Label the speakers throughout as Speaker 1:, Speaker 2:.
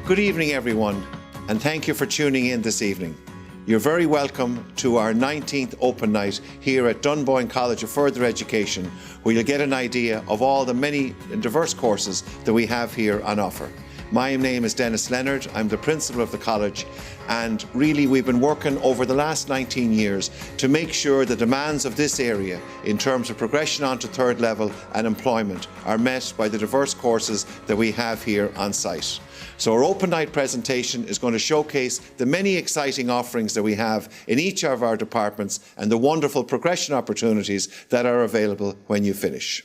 Speaker 1: Good evening, everyone, and thank you for tuning in this evening. You're very welcome to our 19th Open Night here at Dunboyne College of Further Education, where you'll get an idea of all the many and diverse courses that we have here on offer. My name is Dennis Leonard. I'm the principal of the college, and really we've been working over the last 19 years to make sure the demands of this area in terms of progression onto third level and employment are met by the diverse courses that we have here on site. So our Open Night presentation is going to showcase the many exciting offerings that we have in each of our departments and the wonderful progression opportunities that are available when you finish.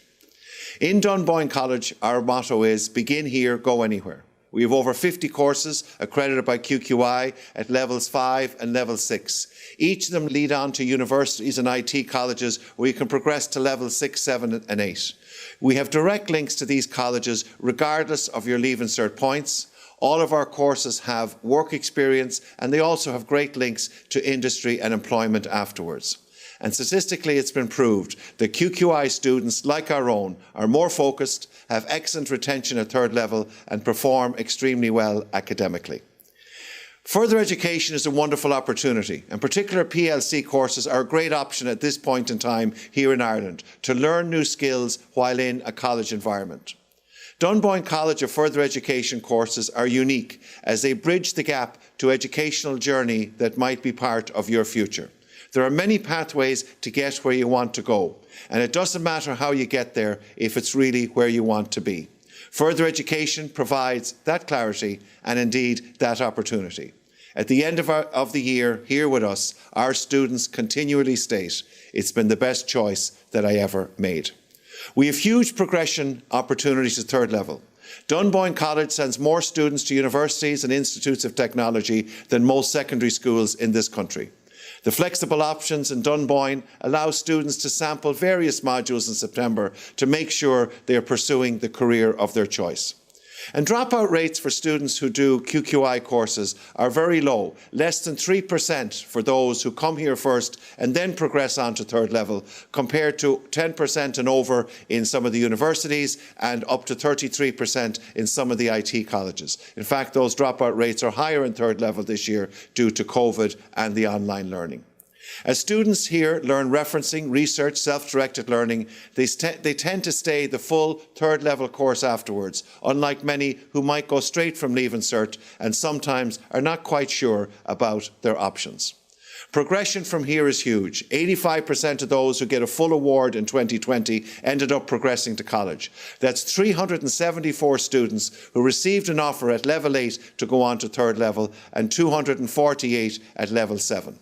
Speaker 1: In Dunboyne College, our motto is begin here, go anywhere. We have over 50 courses accredited by QQI at levels 5 and level 6. Each of them lead on to universities and IT colleges where you can progress to levels 6, 7 and 8. We have direct links to these colleges regardless of your Leave Cert points. All of our courses have work experience, and they also have great links to industry and employment afterwards. And statistically, it's been proved that QQI students, like our own, are more focused, have excellent retention at third level, and perform extremely well academically. Further education is a wonderful opportunity, and particular PLC courses are a great option at this point in time here in Ireland to learn new skills while in a college environment. Dunboyne College of Further Education courses are unique as they bridge the gap to educational journey that might be part of your future. There are many pathways to get where you want to go, and it doesn't matter how you get there if it's really where you want to be. Further education provides that clarity and indeed that opportunity. At the end of the year here with us, our students continually state, "It's been the best choice that I ever made." We have huge progression opportunities at third level. Dunboyne College sends more students to universities and institutes of technology than most secondary schools in this country. The flexible options in Dunboyne allow students to sample various modules in September to make sure they are pursuing the career of their choice. And dropout rates for students who do QQI courses are very low, less than 3% for those who come here first and then progress on to third level, compared to 10% and over in some of the universities and up to 33% in some of the IT colleges. In fact, those dropout rates are higher in third level this year due to COVID and the online learning. As students here learn referencing, research, self-directed learning, they tend to stay the full third level course afterwards, unlike many who might go straight from Leave Cert and sometimes are not quite sure about their options. Progression from here is huge. 85% of those who get a full award in 2020 ended up progressing to college. That's 374 students who received an offer at level 8 to go on to third level and 248 at level 7.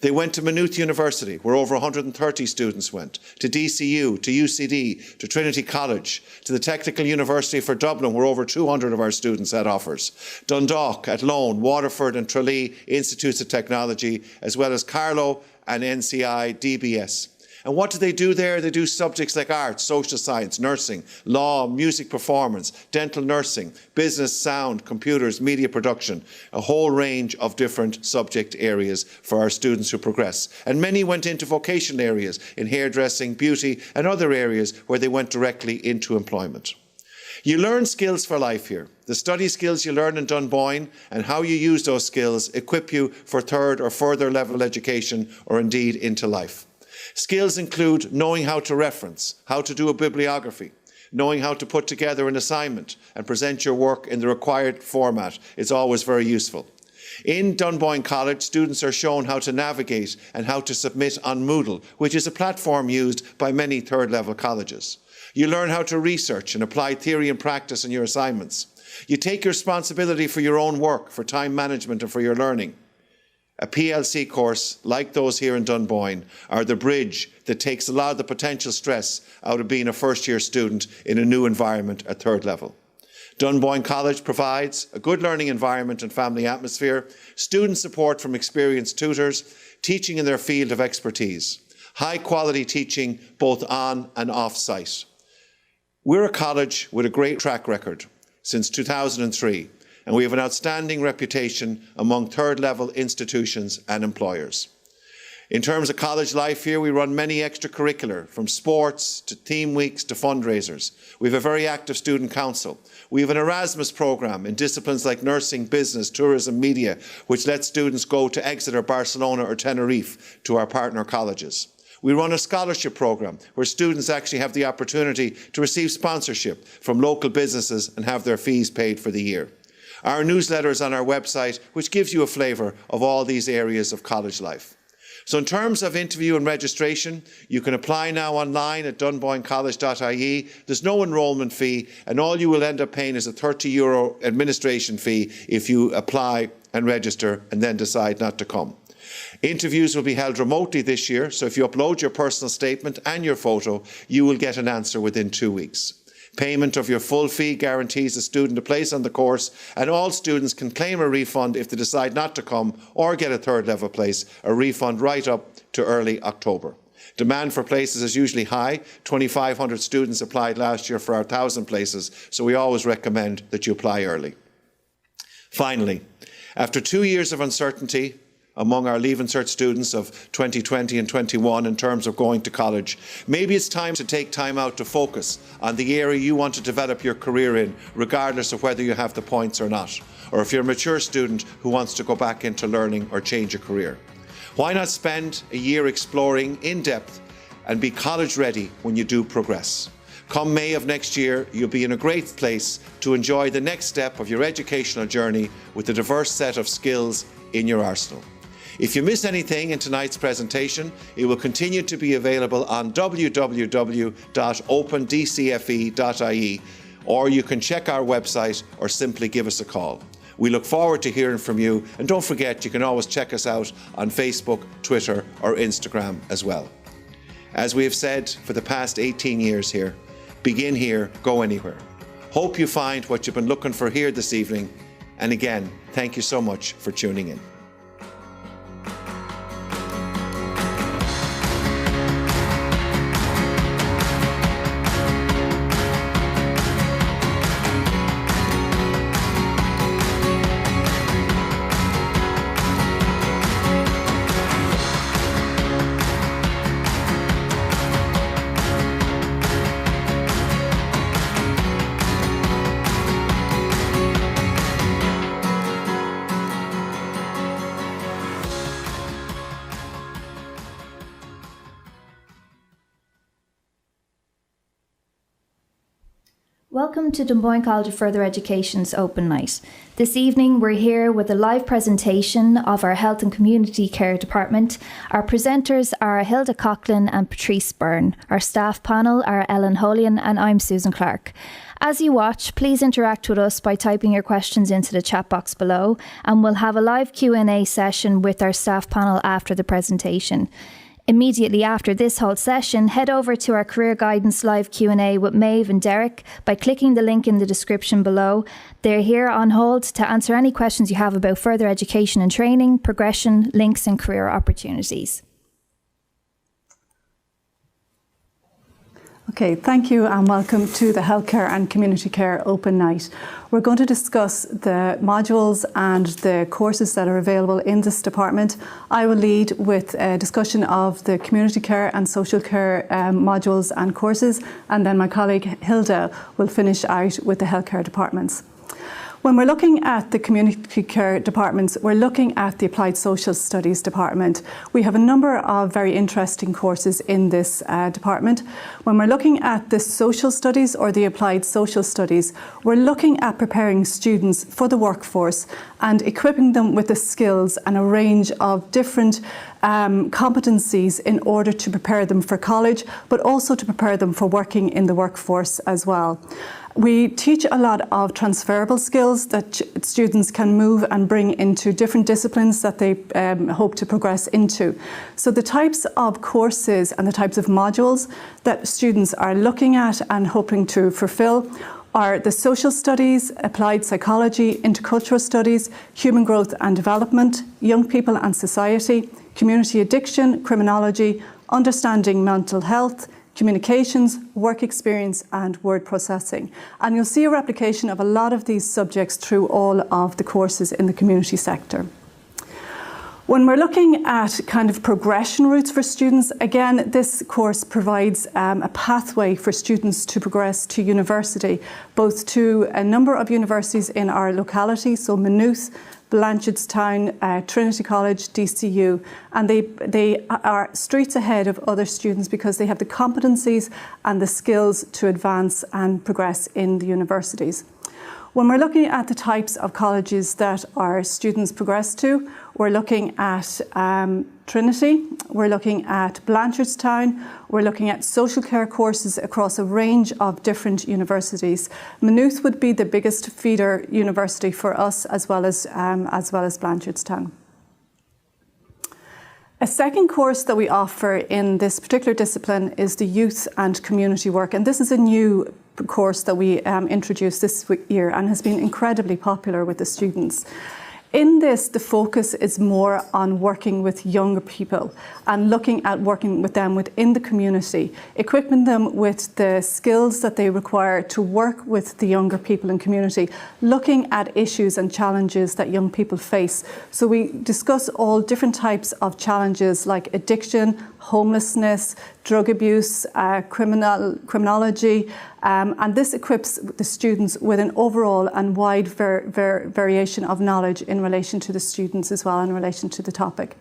Speaker 1: They went to Maynooth University, where over 130 students went, to DCU, to UCD, to Trinity College, to the Technical University for Dublin, where over 200 of our students had offers, Dundalk, Athlone, Waterford and Tralee Institutes of Technology, as well as Carlow and NCI DBS. And what do they do there? They do subjects like art, social science, nursing, law, music performance, dental nursing, business, sound, computers, media production, a whole range of different subject areas for our students who progress. And many went into vocational areas in hairdressing, beauty and other areas where they went directly into employment. You learn skills for life here. The study skills you learn in Dunboyne and how you use those skills equip you for third or further level education or indeed into life. Skills include knowing how to reference, how to do a bibliography, knowing how to put together an assignment and present your work in the required format is always very useful. In Dunboyne College, students are shown how to navigate and how to submit on Moodle, which is a platform used by many third-level colleges. You learn how to research and apply theory and practice in your assignments. You take responsibility for your own work, for time management and for your learning. A PLC course, like those here in Dunboyne, are the bridge that takes a lot of the potential stress out of being a first-year student in a new environment at third level. Dunboyne College provides a good learning environment and family atmosphere, student support from experienced tutors, teaching in their field of expertise, high-quality teaching both on and off-site. We're a college with a great track record since 2003. And we have an outstanding reputation among third-level institutions and employers. In terms of college life here, we run many extracurricular, from sports to theme weeks to fundraisers. We have a very active student council. We have an Erasmus programme in disciplines like nursing, business, tourism, media, which lets students go to Exeter, Barcelona or Tenerife to our partner colleges. We run a scholarship programme where students actually have the opportunity to receive sponsorship from local businesses and have their fees paid for the year. Our newsletter is on our website, which gives you a flavour of all these areas of college life. So in terms of interview and registration, you can apply now online at dunboynecollege.ie. There's no enrolment fee, and all you will end up paying is a €30 administration fee if you apply and register and then decide not to come. Interviews will be held remotely this year, so if you upload your personal statement and your photo, you will get an answer within 2 weeks. Payment of your full fee guarantees a student a place on the course, and all students can claim a refund if they decide not to come or get a third level place, a refund right up to early October. Demand for places is usually high. 2,500 students applied last year for our 1,000 places, so we always recommend that you apply early. Finally, after 2 years of uncertainty among our Leaving Cert students of 2020 and 21 in terms of going to college, maybe it's time to take time out to focus on the area you want to develop your career in, regardless of whether you have the points or not, or if you're a mature student who wants to go back into learning or change a career. Why not spend a year exploring in depth and be college ready when you do progress? Come May of next year, you'll be in a great place to enjoy the next step of your educational journey with a diverse set of skills in your arsenal. If you miss anything in tonight's presentation, it will continue to be available on www.opendcfe.ie, or you can check our website or simply give us a call. We look forward to hearing from you, and don't forget you can always check us out on Facebook, Twitter or Instagram as well. As we have said for the past 18 years here, begin here, go anywhere. Hope you find what you've been looking for here this evening, and again, thank you so much for tuning in.
Speaker 2: Welcome to Dunboyne College of Further Education's Open Night. This evening we're here with a live presentation of our Health and Community Care Department. Our presenters are Hilda Coughlin and Patrice Byrne. Our staff panel are Ellen Holian and I'm Susan Clark. As you watch, please interact with us by typing your questions into the chat box below, and we'll have a live Q&A session with our staff panel after the presentation. Immediately after this whole session, head over to our Career Guidance live Q&A with Meabh and Derek by clicking the link in the description below. They're here on hold to answer any questions you have about further education and training, progression, links and career opportunities.
Speaker 3: Okay, thank you and welcome to the Healthcare and Community Care Open Night. We're going to discuss the modules and the courses that are available in this department. I will lead with a discussion of the community care and social care modules and courses, and then my colleague Hilda will finish out with the healthcare departments. When we're looking at the community care departments, we're looking at the Applied Social Studies department. We have a number of very interesting courses in this department. When we're looking at the social studies or the applied social studies, we're looking at preparing students for the workforce and equipping them with the skills and a range of different competencies in order to prepare them for college, but also to prepare them for working in the workforce as well. We teach a lot of transferable skills that students can move and bring into different disciplines that they hope to progress into. So the types of courses and the types of modules that students are looking at and hoping to fulfill are the social studies, applied psychology, intercultural studies, human growth and development, young people and society, community addiction, criminology, understanding mental health, communications, work experience and word processing. And you'll see a replication of a lot of these subjects through all of the courses in the community sector. When we're looking at kind of progression routes for students, again, this course provides a pathway for students to progress to university, both to a number of universities in our locality, so Maynooth, Blanchardstown, Trinity College, DCU, and they are streets ahead of other students because they have the competencies and the skills to advance and progress in the universities. When we're looking at the types of colleges that our students progress to, we're looking at Trinity, we're looking at Blanchardstown, we're looking at social care courses across a range of different universities. Maynooth would be the biggest feeder university for us, as well as Blanchardstown. A second course that we offer in this particular discipline is the youth and community work, and this is a new course that we introduced this year and has been incredibly popular with the students. In this, the focus is more on working with younger people and looking at working with them within the community, equipping them with the skills that they require to work with the younger people in community, looking at issues and challenges that young people face. So we discuss all different types of challenges like addiction, homelessness, drug abuse, criminology, and this equips the students with an overall and wide variation of knowledge in relation to the students as well, in relation to the topic.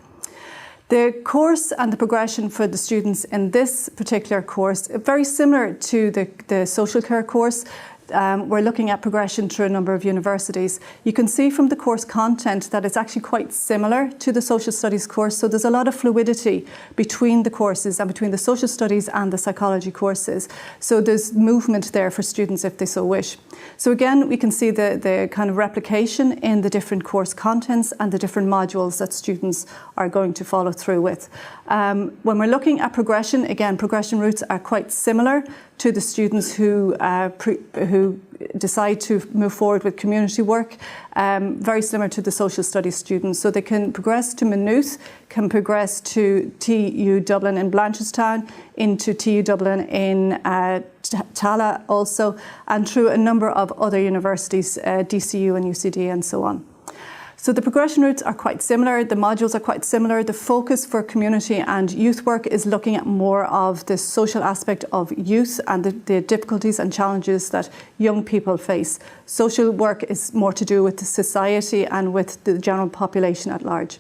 Speaker 3: The course and the progression for the students in this particular course, very similar to the social care course. We're looking at progression through a number of universities. You can see from the course content that it's actually quite similar to the social studies course, so there's a lot of fluidity between the courses and between the social studies and the psychology courses. So there's movement there for students if they so wish. So again, we can see the kind of replication in the different course contents and the different modules that students are going to follow through with. When we're looking at progression, again, progression routes are quite similar to the students who decide to move forward with community work, very similar to the social studies students. So they can progress to Maynooth, can progress to TU Dublin in Blanchardstown, into TU Dublin in Tala also, and through a number of other universities, DCU and UCD and so on. So the progression routes are quite similar, the modules are quite similar. The focus for community and youth work is looking at more of the social aspect of youth and the difficulties and challenges that young people face. Social work is more to do with the society and with the general population at large.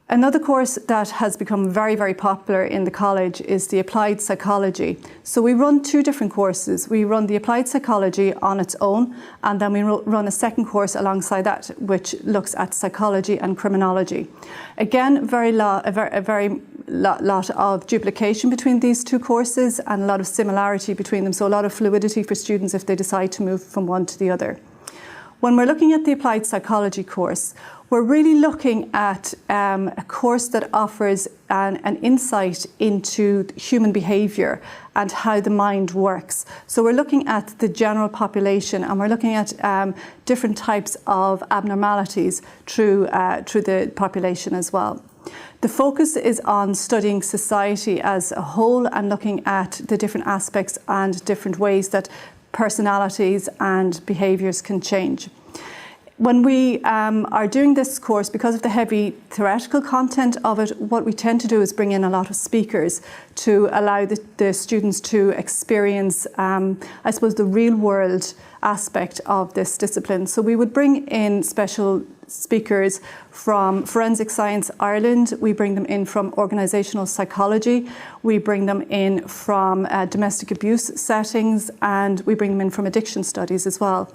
Speaker 3: Another course that has become very, very popular in the college is the applied psychology. So we run two different courses. We run the applied psychology on its own, and then we run a second course alongside that, which looks at psychology and criminology. Again, a very lot of duplication between these two courses and a lot of similarity between them. So a lot of fluidity for students if they decide to move from one to the other. When we're looking at the applied psychology course, we're really looking at a course that offers an insight into human behaviour and how the mind works. So we're looking at the general population, and we're looking at different types of abnormalities through the population as well. The focus is on studying society as a whole and looking at the different aspects and different ways that personalities and behaviours can change. When we are doing this course, because of the heavy theoretical content of it, what we tend to do is bring in a lot of speakers to allow the students to experience, I suppose, the real world aspect of this discipline. So we would bring in special speakers from Forensic Science Ireland, we bring them in from organisational psychology, we bring them in from domestic abuse settings, and we bring them in from addiction studies as well.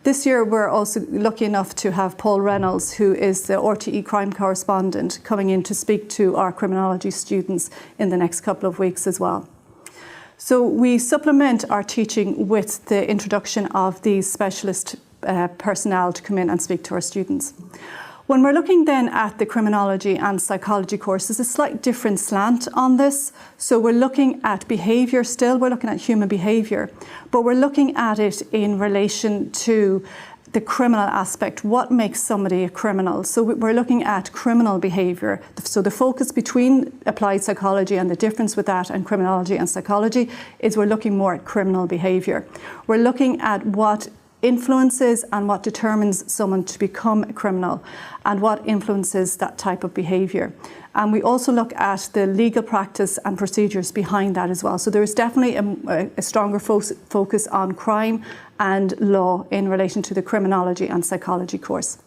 Speaker 3: This year we're also lucky enough to have Paul Reynolds, who is the RTE crime correspondent, coming in to speak to our criminology students in the next couple of weeks as well. So we supplement our teaching with the introduction of these specialist personnel to come in and speak to our students. When we're looking then at the criminology and psychology course, there's a slight different slant on this. So we're looking at behaviour still, we're looking at human behaviour, but we're looking at it in relation to the criminal aspect. What makes somebody a criminal? So we're looking at criminal behaviour. So the focus between applied psychology and the difference with that and criminology and psychology is we're looking more at criminal behaviour. We're looking at what influences and what determines someone to become a criminal and what influences that type of behaviour. And we also look at the legal practice and procedures behind that as well. So there is definitely a stronger focus on crime and law in relation to the criminology and psychology course.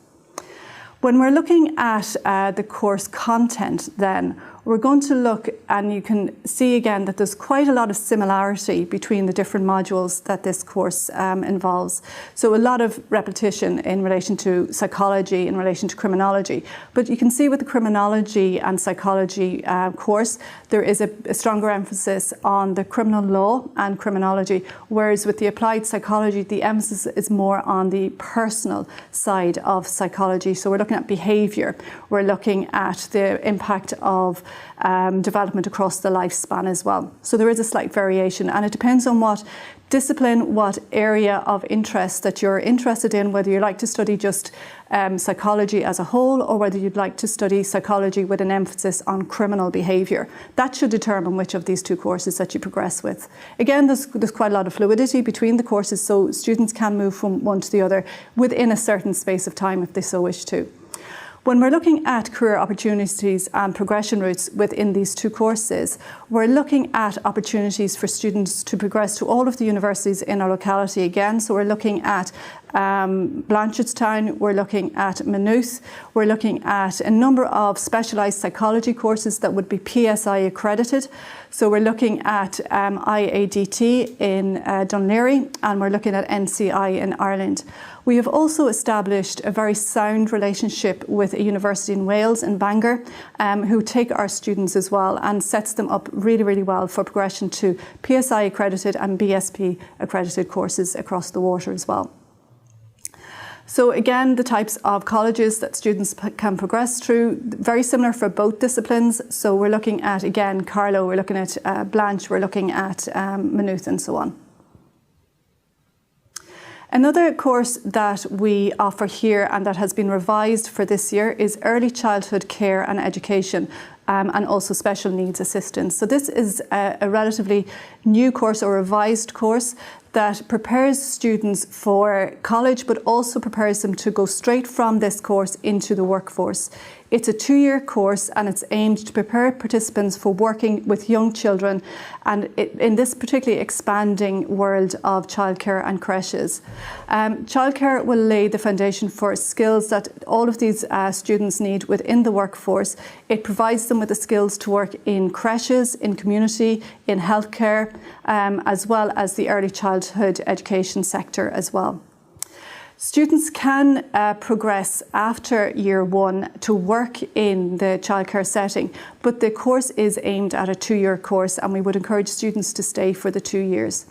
Speaker 3: When we're looking at the course content then, we're going to look, and you can see again that there's quite a lot of similarity between the different modules that this course involves. So a lot of repetition in relation to psychology, in relation to criminology. But you can see with the criminology and psychology course, there is a stronger emphasis on the criminal law and criminology, whereas with the applied psychology, the emphasis is more on the personal side of psychology. So we're looking at behaviour, we're looking at the impact of development across the lifespan as well. So there is a slight variation, and it depends on what discipline, what area of interest that you're interested in, whether you like to study just psychology as a whole or whether you'd like to study psychology with an emphasis on criminal behaviour. That should determine which of these two courses that you progress with. Again, there's quite a lot of fluidity between the courses, so students can move from one to the other within a certain space of time if they so wish to. When we're looking at career opportunities and progression routes within these two courses, we're looking at opportunities for students to progress to all of the universities in our locality again. So we're looking at Blanchardstown, we're looking at Maynooth, we're looking at a number of specialised psychology courses that would be PSI accredited. So we're looking at IADT in Dún Laoghaire, and we're looking at NCI in Ireland. We have also established a very sound relationship with a university in Wales, in Bangor, who take our students as well and sets them up really, really well for progression to PSI accredited and BSP accredited courses across the water as well. So again, the types of colleges that students can progress through, very similar for both disciplines. So we're looking at, again, Carlow, we're looking at Blanche, we're looking at Maynooth and so on. Another course that we offer here and that has been revised for this year is Early Childhood Care and Education, and also Special Needs Assistance. So this is a relatively new course or revised course that prepares students for college, but also prepares them to go straight from this course into the workforce. It's a 2-year course and it's aimed to prepare participants for working with young children and in this particularly expanding world of childcare and creches. Childcare will lay the foundation for skills that all of these students need within the workforce. It provides them with the skills to work in creches, in community, in healthcare, as well as the early childhood education sector as well. Students can progress after year 1 to work in the childcare setting, but the course is aimed at a 2-year course and we would encourage students to stay for the 2 years.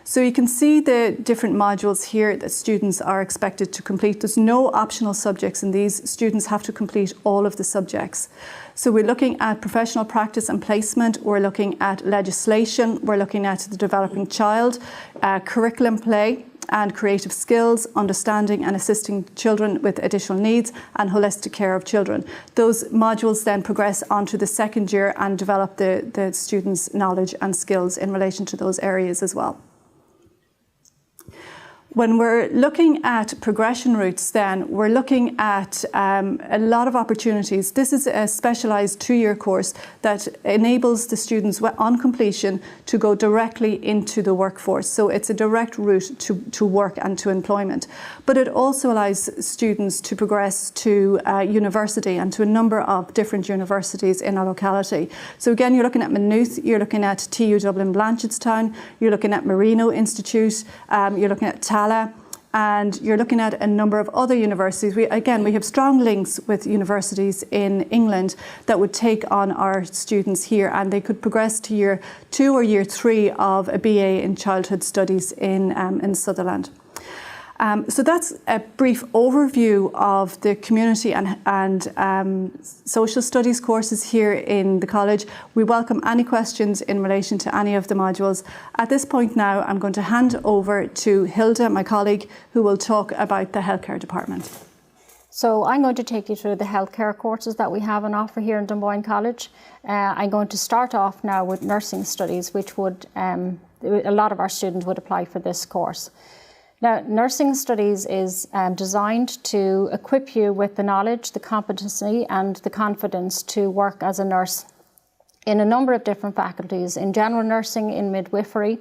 Speaker 3: So you can see the different modules here that students are expected to complete. There's no optional subjects in these. Students have to complete all of the subjects. So we're looking at professional practice and placement, we're looking at legislation, we're looking at the developing child, curriculum play, and creative skills, understanding and assisting children with additional needs, and holistic care of children. Those modules then progress onto the 2nd year and develop the students' knowledge and skills in relation to those areas as well. When we're looking at progression routes then, we're looking at a lot of opportunities. This is a specialised 2-year course that enables the students on completion to go directly into the workforce. So it's a direct route to work and to employment. But it also allows students to progress to university and to a number of different universities in our locality. So again, you're looking at Maynooth, you're looking at TU Dublin Blanchardstown, you're looking at Marino Institute, you're looking at and you're looking at a number of other universities. We have strong links with universities in England that would take on our students here, and they could progress to year 2 or year 3 of a BA in Childhood Studies in Sutherland. So that's a brief overview of the community and social studies courses here in the college. We welcome any questions in relation to any of the modules. At this point now, I'm going to hand over to Hilda, my colleague, who will talk about the healthcare department.
Speaker 4: So I'm going to take you through the healthcare courses that we have on offer here in Dunboyne College. I'm going to start off now with nursing studies, which would a lot of our students would apply for this course. Now, nursing studies is designed to equip you with the knowledge, the competency and the confidence to work as a nurse in a number of different faculties, in general nursing, in midwifery,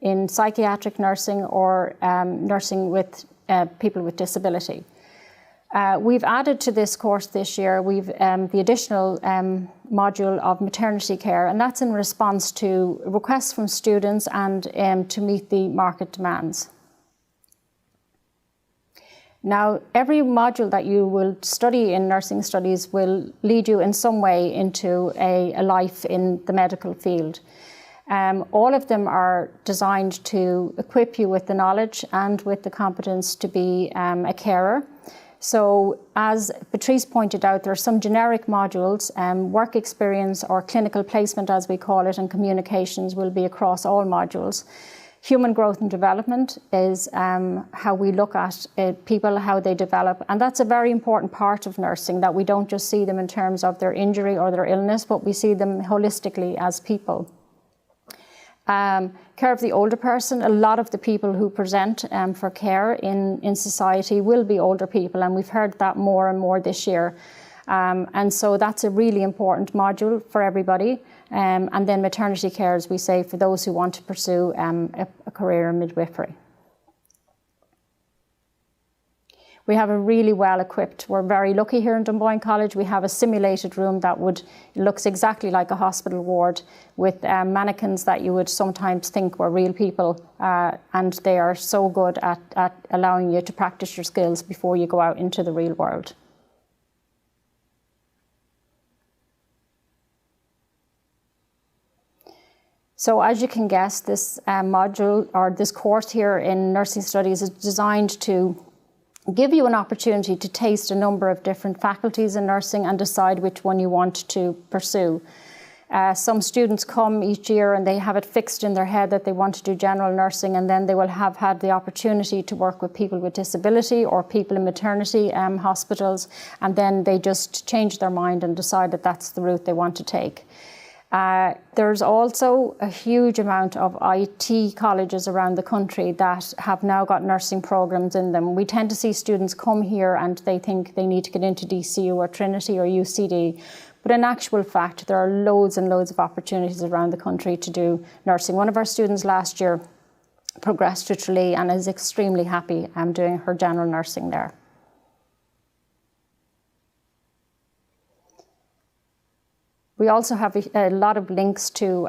Speaker 4: in psychiatric nursing, or nursing with people with disability. We've added to this course this year, we've the additional module of maternity care, and that's in response to requests from students and to meet the market demands. Now, every module that you will study in nursing studies will lead you in some way into a life in the medical field. All of them are designed to equip you with the knowledge and with the competence to be a carer. So, as Patrice pointed out, there are some generic modules, work experience or clinical placement as we call it, and communications will be across all modules. Human growth and development is how we look at people, how they develop. And that's a very important part of nursing, that we don't just see them in terms of their injury or their illness, but we see them holistically as people. Care of the older person. A lot of the people who present for care in society will be older people, and we've heard that more and more this year. And so that's a really important module for everybody. And then maternity care, as we say, for those who want to pursue a career in midwifery. We have a really well equipped, we're very lucky here in Dunboyne College, we have a simulated room that looks exactly like a hospital ward, with mannequins that you would sometimes think were real people, and they are so good at allowing you to practice your skills before you go out into the real world. So as you can guess, this module or this course here in nursing studies is designed to give you an opportunity to taste a number of different faculties in nursing and decide which one you want to pursue. Some students come each year and they have it fixed in their head that they want to do general nursing, and then they will have had the opportunity to work with people with disability or people in maternity hospitals, and then they just change their mind and decide that that's the route they want to take. There's also a huge amount of IT colleges around the country that have now got nursing programs in them. We tend to see students come here and they think they need to get into DCU or Trinity or UCD, but in actual fact there are loads and loads of opportunities around the country to do nursing. One of our students last year progressed to Tralee and is extremely happy doing her general nursing there. We also have a lot of links to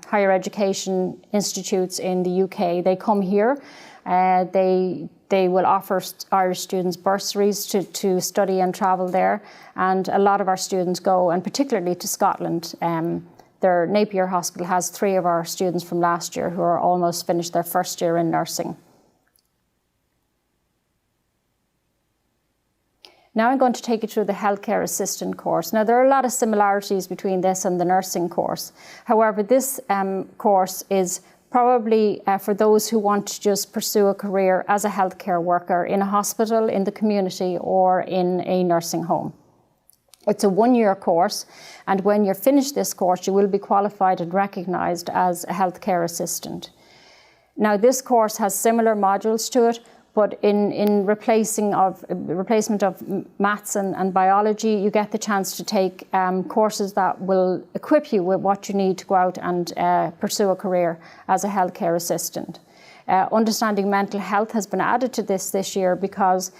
Speaker 4: higher education institutes in the UK. They come here, they will offer Irish students bursaries to study and travel there, and a lot of our students go, and particularly to Scotland. Their Napier Hospital has 3 of our students from last year who are almost finished their first year in nursing. Now I'm going to take you through the healthcare assistant course. Now there are a lot of similarities between this and the nursing course. However, this course is probably for those who want to just pursue a career as a healthcare worker in a hospital, in the community, or in a nursing home. It's a 1-year course, and when you're finished this course, you will be qualified and recognised as a healthcare assistant. Now this course has similar modules to it, but in replacement of maths and biology, you get the chance to take courses that will equip you with what you need to go out and pursue a career as a healthcare assistant. Understanding mental health has been added to this year because,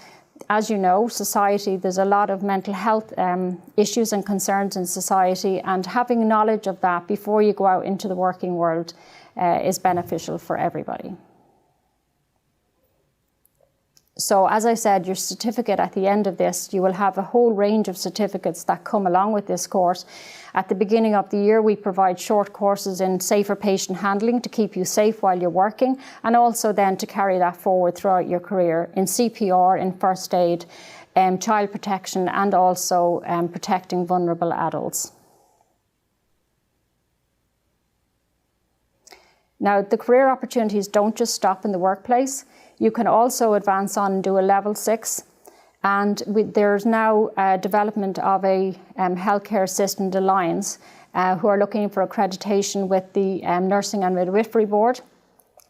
Speaker 4: as you know, there's a lot of mental health issues and concerns in society, and having knowledge of that before you go out into the working world is beneficial for everybody. So as I said, your certificate at the end of this, you will have a whole range of certificates that come along with this course. At the beginning of the year, we provide short courses in safer patient handling to keep you safe while you're working, and also then to carry that forward throughout your career in CPR, in first aid, child protection, and also protecting vulnerable adults. Now, the career opportunities don't just stop in the workplace. You can also advance on and do a level 6. And there's now a development of a healthcare assistant alliance who are looking for accreditation with the Nursing and Midwifery Board.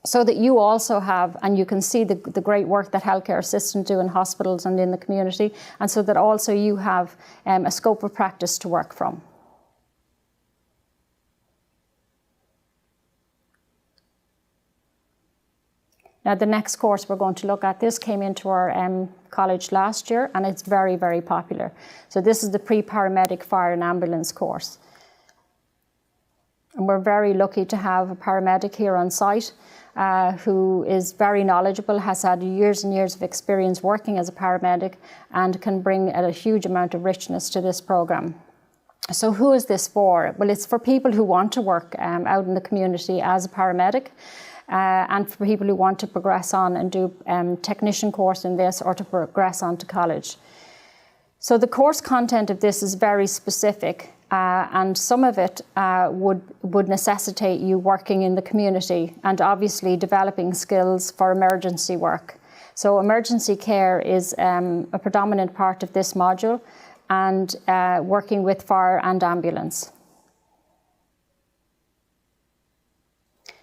Speaker 4: so that you also have, and you can see the great work that healthcare assistants do in hospitals and in the community, and so that also you have a scope of practice to work from. Now, the next course we're going to look at, this came into our college last year, and it's very, very popular. So this is the Pre-Paramedic Fire and Ambulance course. And we're very lucky to have a paramedic here on site who is very knowledgeable, has had years and years of experience working as a paramedic, and can bring a huge amount of richness to this programme. So who is this for? Well, it's for people who want to work out in the community as a paramedic, and for people who want to progress on and do technician course in this, or to progress on to college. So the course content of this is very specific, and some of it would necessitate you working in the community and obviously developing skills for emergency work. So emergency care is a predominant part of this module, and working with fire and ambulance.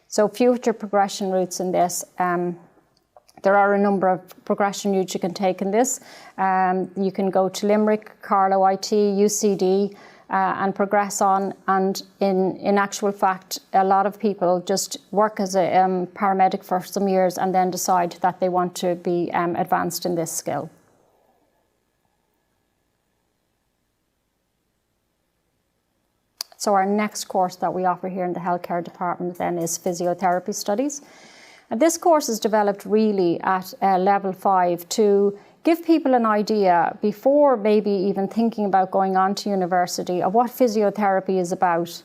Speaker 4: So future progression routes in this, there are a number of progression routes you can take in this. You can go to Limerick, Carlow IT, UCD, and progress on. And in actual fact, a lot of people just work as a paramedic for some years and then decide that they want to be advanced in this skill. So our next course that we offer here in the healthcare department then is Physiotherapy Studies. And this course is developed really at level 5 to give people an idea, before maybe even thinking about going on to university, of what physiotherapy is about.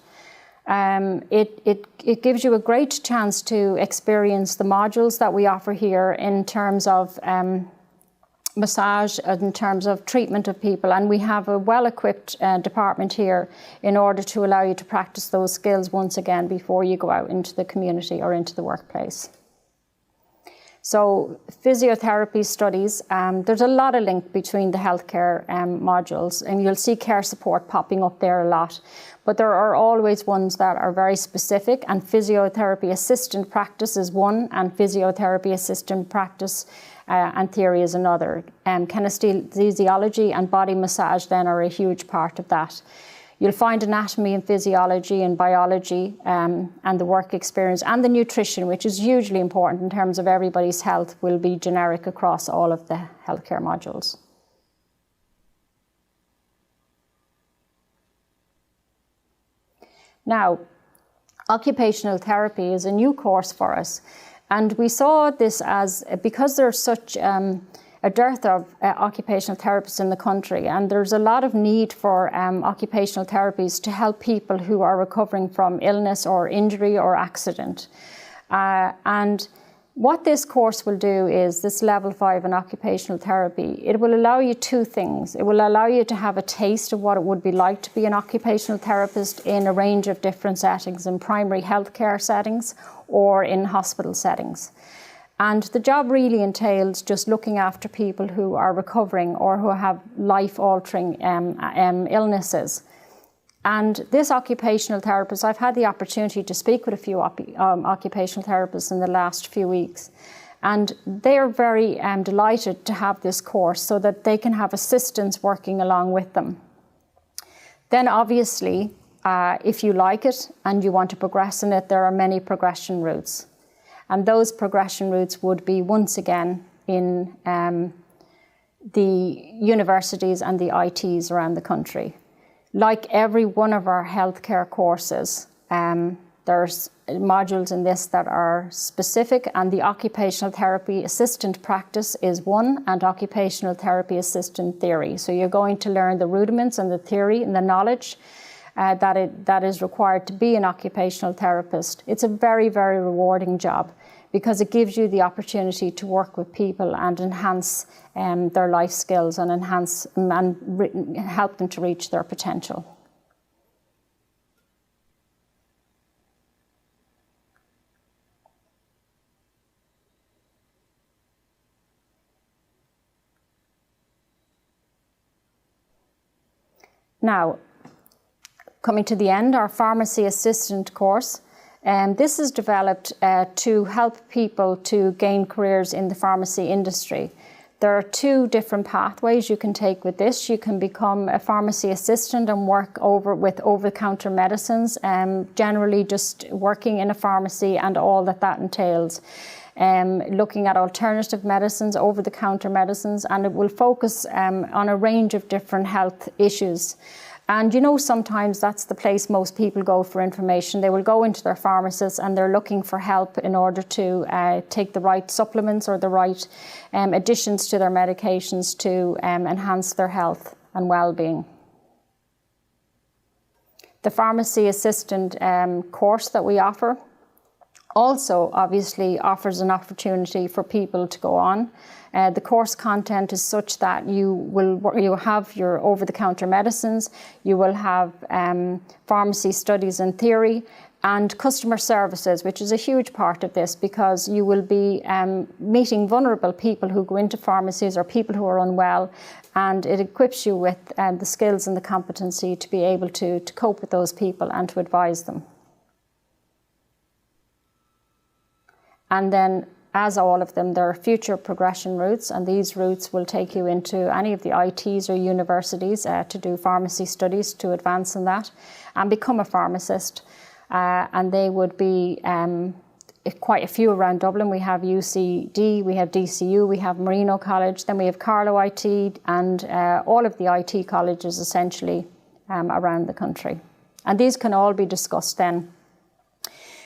Speaker 4: It gives you a great chance to experience the modules that we offer here in terms of massage, in terms of treatment of people, and we have a well-equipped department here in order to allow you to practice those skills once again before you go out into the community or into the workplace. So Physiotherapy Studies, there's a lot of link between the healthcare modules, and you'll see care support popping up there a lot, but there are always ones that are very specific, and physiotherapy assistant practice is one, and physiotherapy assistant practice and theory is another. Kinesthesiology and body massage then are a huge part of that. You'll find anatomy and physiology and biology and the work experience, and the nutrition, which is hugely important in terms of everybody's health, will be generic across all of the healthcare modules. Now, occupational therapy is a new course for us. And we saw this as, because there's such a dearth of occupational therapists in the country, and there's a lot of need for occupational therapies to help people who are recovering from illness or injury or accident. And what this course will do is, this level 5 in occupational therapy, it will allow you two things. It will allow you to have a taste of what it would be like to be an occupational therapist in a range of different settings, in primary healthcare settings or in hospital settings. And the job really entails just looking after people who are recovering or who have life-altering illnesses. And this occupational therapist, I've had the opportunity to speak with a few occupational therapists in the last few weeks, and they are very delighted to have this course so that they can have assistants working along with them. Then obviously, if you like it and you want to progress in it, there are many progression routes. And those progression routes would be, once again, in the universities and the ITs around the country. Like every one of our healthcare courses, there's modules in this that are specific, and the occupational therapy assistant practice is one, and occupational therapy assistant theory. So you're going to learn the rudiments and the theory and the knowledge that is required to be an occupational therapist. It's a very, very rewarding job, because it gives you the opportunity to work with people and enhance their life skills and enhance and help them to reach their potential. Now, coming to the end, our pharmacy assistant course. This is developed to help people to gain careers in the pharmacy industry. There are two different pathways you can take with this. You can become a pharmacy assistant and work with over-the-counter medicines, generally just working in a pharmacy and all that entails. Looking at alternative medicines, over-the-counter medicines, and it will focus on a range of different health issues. And sometimes that's the place most people go for information. They will go into their pharmacist and they're looking for help in order to take the right supplements or the right additions to their medications to enhance their health and well-being. The pharmacy assistant course that we offer also obviously offers an opportunity for people to go on. The course content is such that you have your over-the-counter medicines, you will have pharmacy studies and theory, and customer services, which is a huge part of this, because you will be meeting vulnerable people who go into pharmacies or people who are unwell, and it equips you with the skills and the competency to be able to cope with those people and to advise them. And then, as all of them, there are future progression routes, and these routes will take you into any of the ITs or universities to do pharmacy studies to advance in that and become a pharmacist. And they would be quite a few around Dublin. We have UCD, we have DCU, we have Marino College, then we have Carlow IT, and all of the IT colleges essentially around the country. And these can all be discussed then.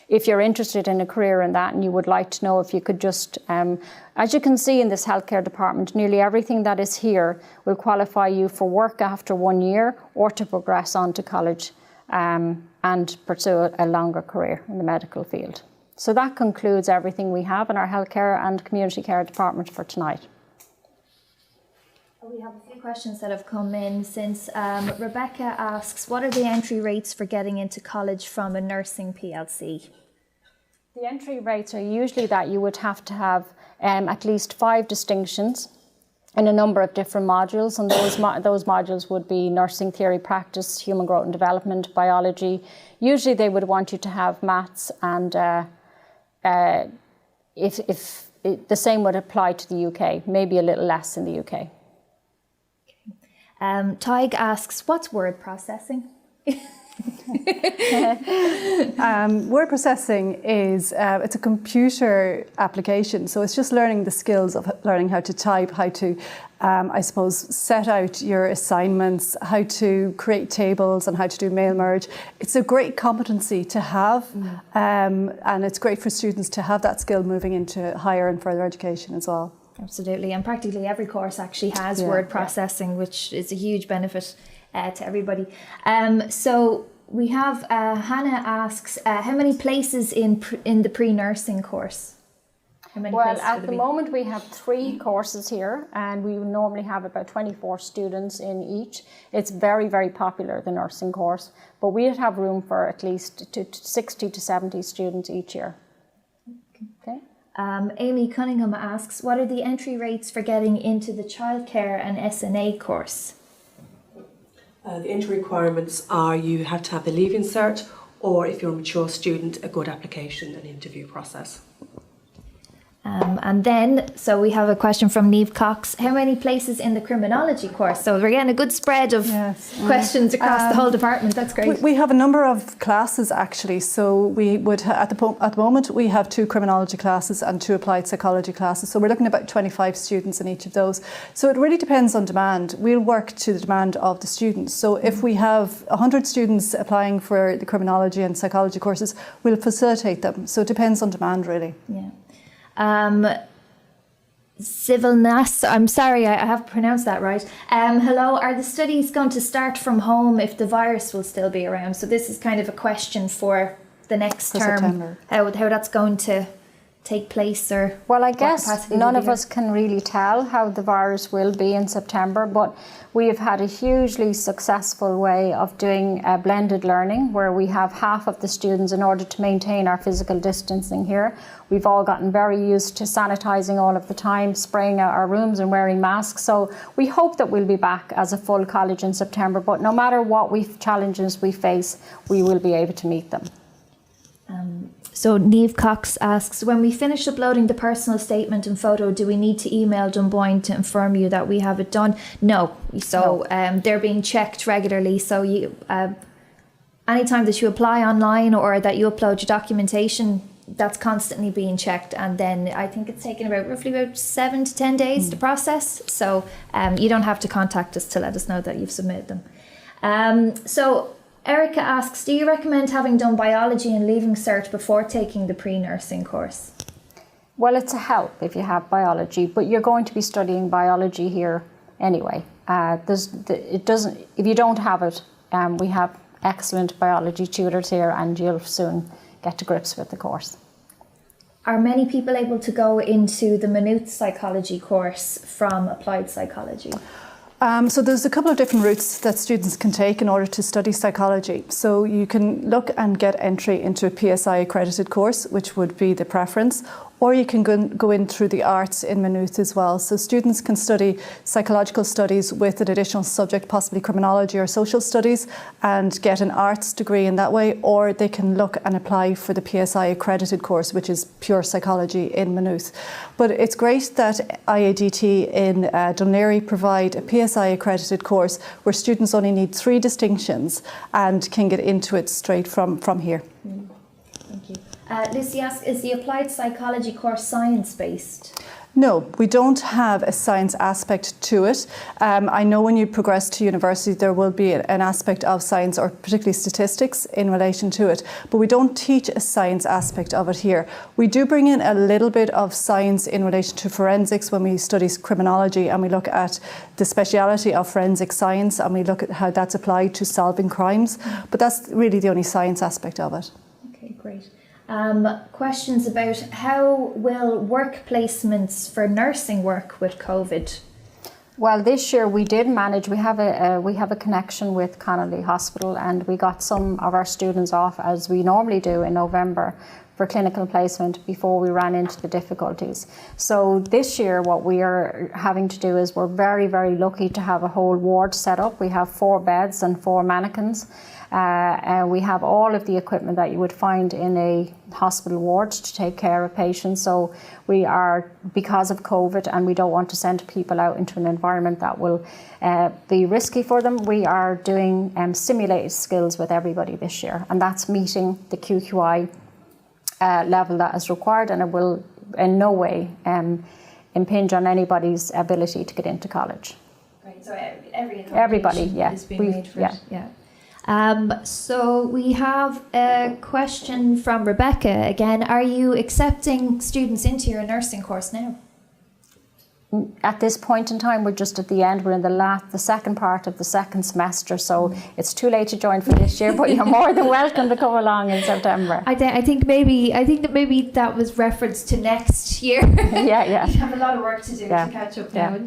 Speaker 4: If you're interested in a career in that and you would like to know if you could just, as you can see in this healthcare department, nearly everything that is here will qualify you for work after 1 year or to progress on to college and pursue a longer career in the medical field. So that concludes everything we have in our healthcare and community care department for tonight.
Speaker 2: We have a few questions that have come in since Rebecca asks, what are the entry rates for getting into college from a nursing PLC?
Speaker 4: The entry rates are usually that you would have to have at least 5 distinctions in a number of different modules, and those modules would be nursing theory practice, human growth and development, biology. Usually they would want you to have maths, and if the same would apply to the UK, maybe a little less in the UK.
Speaker 2: Tig asks, what's word processing?
Speaker 3: Word processing is it's a computer application, so it's just learning the skills of learning how to type, how to I suppose set out your assignments, how to create tables and how to do mail merge. It's a great competency to have, and it's great for students to have that skill moving into higher and further education as well.
Speaker 2: Absolutely, and practically every course actually has word processing, which is a huge benefit to everybody. So we have Hannah asks, how many places in the pre-nursing course?
Speaker 4: Well, at the moment we have 3 courses here, and we normally have about 24 students in each. It's very, very popular, the nursing course, but we'd have room for at least 60 to 70 students each year. Okay.
Speaker 2: Amy Cunningham asks, what are the entry rates for getting into the Childcare and SNA course?
Speaker 5: The entry requirements are you have to have the Leaving Cert, or if you're a mature student, a good application and interview process.
Speaker 2: And then, so we have a question from Meabh Cox. How many places in the Criminology course? So we're getting a good spread of questions across the whole department. That's great.
Speaker 3: We have a number of classes actually. So we would, at the moment, we have 2 Criminology classes and 2 Applied Psychology classes. So we're looking at about 25 students in each of those. So it really depends on demand. We'll work to the demand of the students. So if we have 100 students applying for the Criminology and Psychology courses, we'll facilitate them. So it depends on demand really.
Speaker 2: Yeah. Civil Nas, I'm sorry, I haven't pronounced that right. Hello, are the studies going to start from home if the virus will still be around? So this is kind of a question for the next term,
Speaker 3: September.
Speaker 2: How that's going to take place, or
Speaker 4: well, I guess none of us can really tell how the virus will be in September, but we have had a hugely successful way of doing blended learning, where we have half of the students, in order to maintain our physical distancing here. We've all gotten very used to sanitising all of the time, spraying out our rooms and wearing masks. So we hope that we'll be back as a full college in September, but no matter what challenges we face, we will be able to meet them.
Speaker 2: So Meabh Cox asks, when we finish uploading the personal statement and photo, do we need to email Dunboyne to inform you that we have it done? No. So they're being checked regularly. So you, anytime that you apply online or that you upload your documentation, that's constantly being checked. And then I think it's taken roughly about 7 to 10 days to process. So you don't have to contact us to let us know that you've submitted them. So Erica asks, do you recommend having done biology and leaving cert before taking the pre-nursing course?
Speaker 4: Well, it's a help if you have biology, but you're going to be studying biology here anyway. If you don't have it, we have excellent biology tutors here and you'll soon get to grips with the course.
Speaker 2: Are many people able to go into the minute psychology course from applied psychology?
Speaker 3: So there's a couple of different routes that students can take in order to study psychology. So you can look and get entry into a PSI accredited course, which would be the preference, or you can go in through the arts in Maynooth as well. So students can study psychological studies with an additional subject, possibly criminology or social studies, and get an arts degree in that way, or they can look and apply for the PSI accredited course, which is pure psychology in Maynooth. But it's great that IADT in Dún Laoghaire provide a PSI accredited course where students only need 3 distinctions and can get into it straight from here.
Speaker 2: Thank you. Lucy asks, is the applied psychology course science-based?
Speaker 3: No, we don't have a science aspect to it. I know when you progress to university there will be an aspect of science or particularly statistics in relation to it, but we don't teach a science aspect of it here. We do bring in a little bit of science in relation to forensics when we study criminology, and we look at the speciality of forensic science and we look at how that's applied to solving crimes, but that's really the only science aspect of it.
Speaker 2: Okay, great. Questions about how will work placements for nursing work with COVID?
Speaker 4: Well, this year we did manage. We have a connection with Connolly Hospital, and we got some of our students off, as we normally do in November, for clinical placement before we ran into the difficulties. So this year what we are having to do is we're very, very lucky to have a whole ward set up. We have 4 beds and 4 mannequins. We have all of the equipment that you would find in a hospital ward to take care of patients. So we are, because of COVID and we don't want to send people out into an environment that will be risky for them, we are doing simulated skills with everybody this year, and that's meeting the QQI level that is required, and it will in no way impinge on anybody's ability to get into college.
Speaker 2: Right, so
Speaker 4: everybody, yeah,
Speaker 2: is being made for it. Yeah. So we have a question from Rebecca again. Are you accepting students into your nursing course now?
Speaker 4: At this point in time, we're just at the end. We're in the second part of the second semester, so it's too late to join for this year. But you're more than welcome to come along in September.
Speaker 2: I think that maybe that was referenced to next year.
Speaker 4: Yeah.
Speaker 2: You have a lot of work to do to catch up now.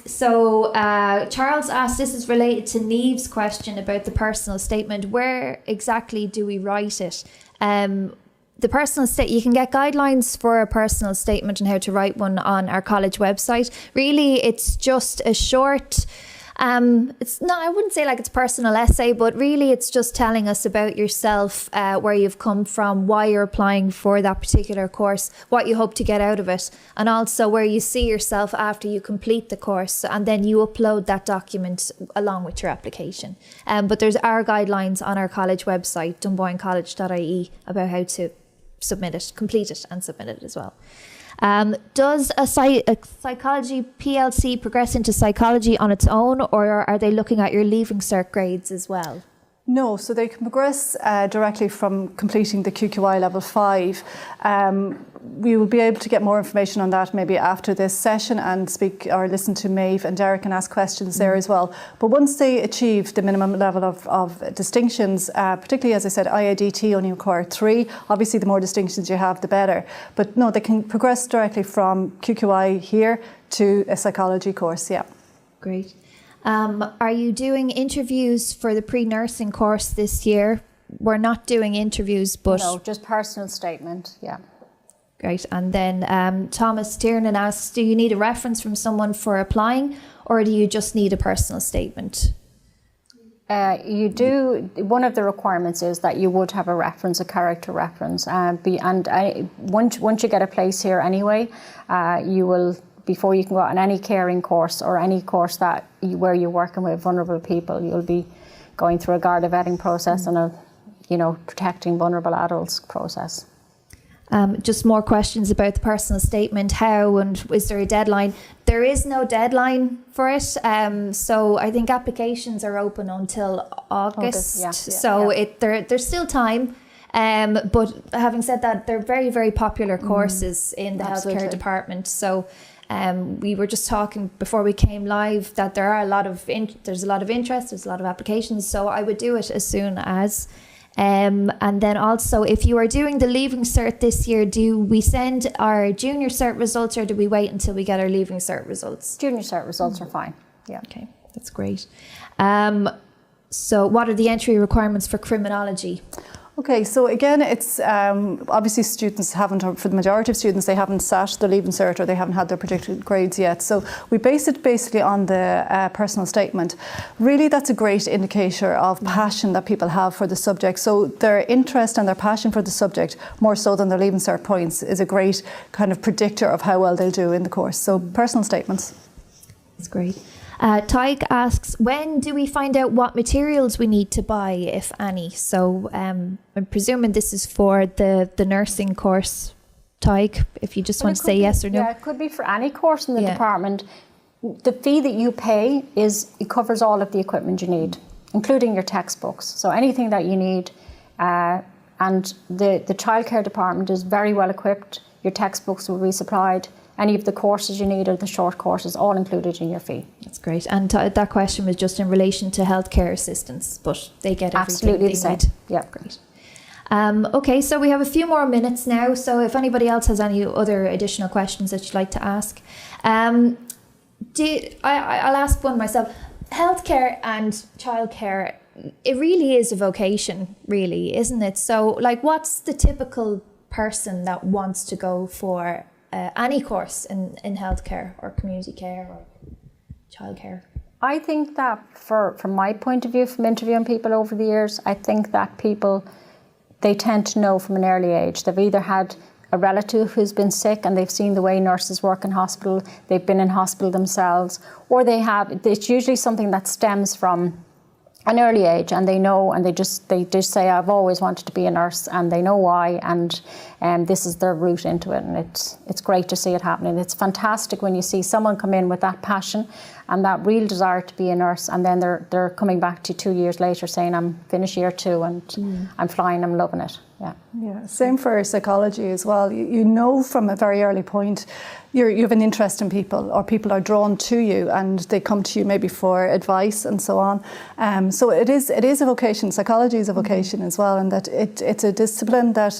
Speaker 2: So Charles asked, this is related to Neve's question about the personal statement. Where exactly do we write it? The personal statement, you can get guidelines for a personal statement and how to write one on our college website. Really, it's just a short, it's not, I wouldn't say like it's personal essay, but really it's just telling us about yourself, where you've come from, why you're applying for that particular course, what you hope to get out of it, and also where you see yourself after you complete the course, and then you upload that document along with your application. But there's our guidelines on our college website, dunboynecollege.ie, about how to submit it, complete it and submit it as well. Does a psychology PLC progress into psychology on its own, or are they looking at your leaving cert grades as well?
Speaker 3: No, so they can progress directly from completing the QQI level 5. We will be able to get more information on that maybe after this session and speak or listen to Meabh and Derek and ask questions there as well. But once they achieve the minimum level of distinctions, particularly as I said, IADT only require 3. Obviously the more distinctions you have, the better. But no, they can progress directly from QQI here to a psychology course, yeah.
Speaker 2: Great. Are you doing interviews for the pre-nursing course this year? We're not doing interviews, but...
Speaker 4: No, just personal statement, yeah.
Speaker 2: Great. And then Thomas Tiernan asks, do you need a reference from someone for applying, or do you just need a personal statement?
Speaker 4: One of the requirements is that you would have a reference, a character reference. Once you get a place here anyway, you will, before you can go out on any caring course or any course where you're working with vulnerable people, you'll be going through a Garda vetting process and a, protecting vulnerable adults process.
Speaker 2: Just more questions about the personal statement. How and is there a deadline? There is no deadline for it. So I think applications are open until August. There's still time. But having said that, they're very, very popular courses in the healthcare department. So we were just talking before we came live that there's a lot of interest, there's a lot of applications. So I would do it as soon as. And then also, if you are doing the Leaving Cert this year, do we send our Junior Cert results or do we wait until we get our Leaving Cert results?
Speaker 4: Junior Cert results are fine. Yeah.
Speaker 2: Okay, that's great. So what are the entry requirements for Criminology?
Speaker 3: Okay, so again, it's obviously students haven't, or for the majority of students, they haven't sat the Leaving Cert or they haven't had their predicted grades yet. So we base it basically on the personal statement. Really, that's a great indicator of passion that people have for the subject. So their interest and their passion for the subject, more so than their Leaving Cert points, is a great kind of predictor of how well they'll do in the course. So personal statements.
Speaker 2: That's great. Tyke asks, when do we find out what materials we need to buy, if any? So I'm presuming this is for the nursing course, Tyke, if you just want to say yes or no.
Speaker 4: Yeah, it could be for any course in the department. The fee that you pay it covers all of the equipment you need, including your textbooks. So anything that you need, and the childcare department is very well equipped. Your textbooks will be supplied. Any of the courses you need or the short courses, all included in your fee.
Speaker 2: That's great. And that question was just in relation to healthcare assistants, but they get everything
Speaker 4: absolutely
Speaker 2: they
Speaker 4: the same.
Speaker 2: need.
Speaker 4: Yeah,
Speaker 2: great. Okay, so we have a few more minutes now. So if anybody else has any other additional questions that you'd like to ask, I'll ask one myself. Healthcare and childcare, it really is a vocation, really, isn't it? So, what's the typical person that wants to go for any course in healthcare or community care or childcare?
Speaker 4: I think that from my point of view, from interviewing people over the years, I think that people, they tend to know from an early age. They've either had a relative who's been sick and they've seen the way nurses work in hospital, they've been in hospital themselves, or it's usually something that stems from an early age, and they know, and they just say, I've always wanted to be a nurse, and they know why, and this is their route into it, and it's great to see it happening. It's fantastic when you see someone come in with that passion and that real desire to be a nurse, and then they're coming back to you 2 years later saying, I'm finished year 2 and I'm flying, I'm loving it. Yeah.
Speaker 3: Same for psychology as well. You know from a very early point you have an interest in people, or people are drawn to you and they come to you maybe for advice and so on. So it is a vocation. Psychology is a vocation as well, and that it's a discipline that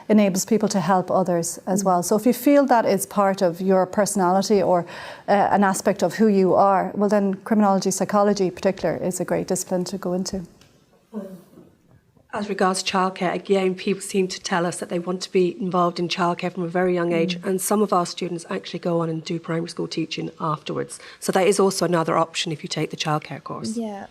Speaker 3: enables people to help others as well. So if you feel that is part of your personality or an aspect of who you are, well then criminology, psychology in particular, is a great discipline to go into.
Speaker 5: As regards childcare, again, people seem to tell us that they want to be involved in childcare from a very young age, and some of our students actually go on and do primary school teaching afterwards. So that is also another option if you take the childcare course.
Speaker 2: Yeah.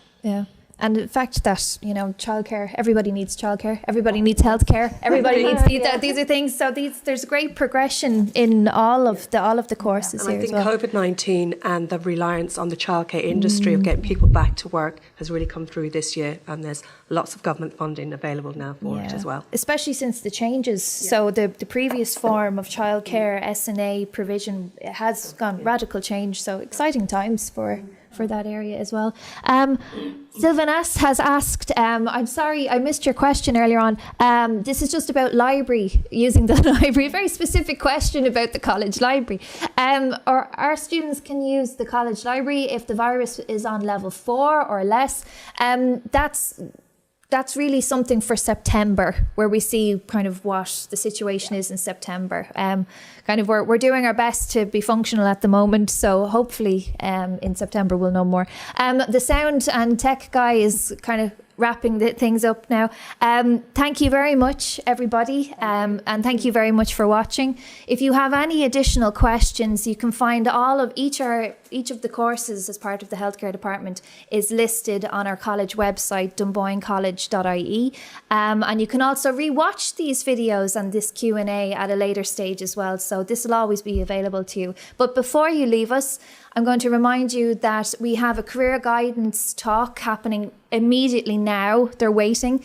Speaker 2: And the fact that, childcare, everybody needs childcare, everybody needs healthcare, everybody needs these are things. So there's great progression in all of the courses here as well.
Speaker 5: I think COVID-19 and the reliance on the childcare industry of getting people back to work has really come through this year, and there's lots of government funding available now for it as well.
Speaker 2: Especially since the changes. Yeah. So the previous form of childcare, S&A provision, has gone radical change. So exciting times for that area as well. Sylvan S has asked, I'm sorry I missed your question earlier on. This is just about using the library, a very specific question about the college library. Our students can use the college library if the virus is on level 4 or less. That's really something for September, where we see kind of what the situation is in September. We're doing our best to be functional at the moment, so hopefully in September we'll know more. The sound and tech guy is kind of wrapping things up now. Thank you very much, everybody, and thank you very much for watching. If you have any additional questions, you can find all of each of the courses as part of the healthcare department is listed on our college website, dunboynecollege.ie, and you can also re-watch these videos and this Q&A at a later stage as well. So this will always be available to you. But before you leave us, I'm going to remind you that we have a career guidance talk happening immediately now. They're waiting.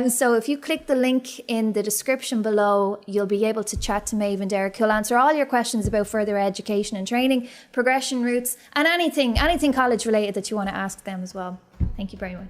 Speaker 2: So if you click the link in the description below, you'll be able to chat to Meabh and Derek, who'll answer all your questions about further education and training, progression routes, and anything college related that you want to ask them as well. Thank you very much.